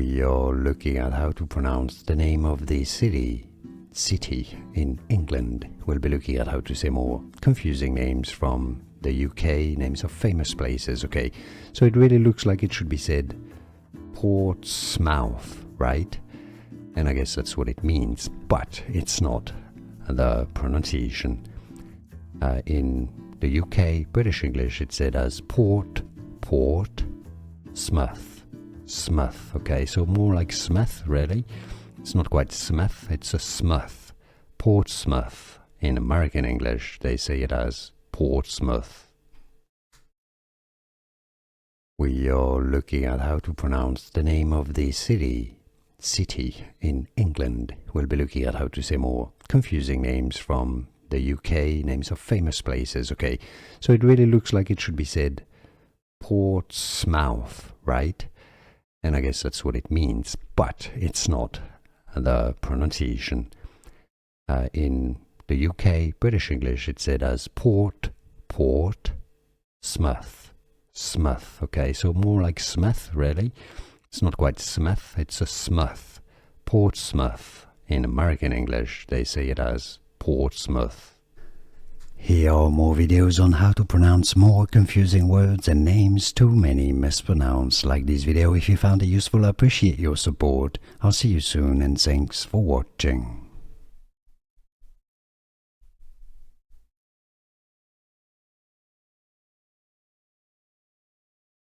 We are looking at how to pronounce the name of the city in England. We'll be looking at how to say more confusing names from the UK, names of famous places, okay? So it really looks like it should be said Portsmouth, right? And I guess that's what it means, but it's not. The pronunciation in the UK, British English, it's said as Smith, okay? So more like Smith, really. It's not quite Smith, it's a Smith. Portsmouth. In American English, they say it as Portsmouth. We are looking at how to pronounce the name of the city in England. We'll be looking at how to say more confusing names from the UK, names of famous places, okay? So it really looks like it should be said Portsmouth, right? And I guess that's what it means, but it's not. The pronunciation in the UK, British English, it's said as Smith, okay? So more like Smith, really. It's not quite Smith, it's a Smith. Portsmouth. In American English, they say it as Portsmouth. Here are more videos on how to pronounce more confusing words and names too many mispronounced. Like this video if you found it useful. I appreciate your support. I'll see you soon and thanks for watching.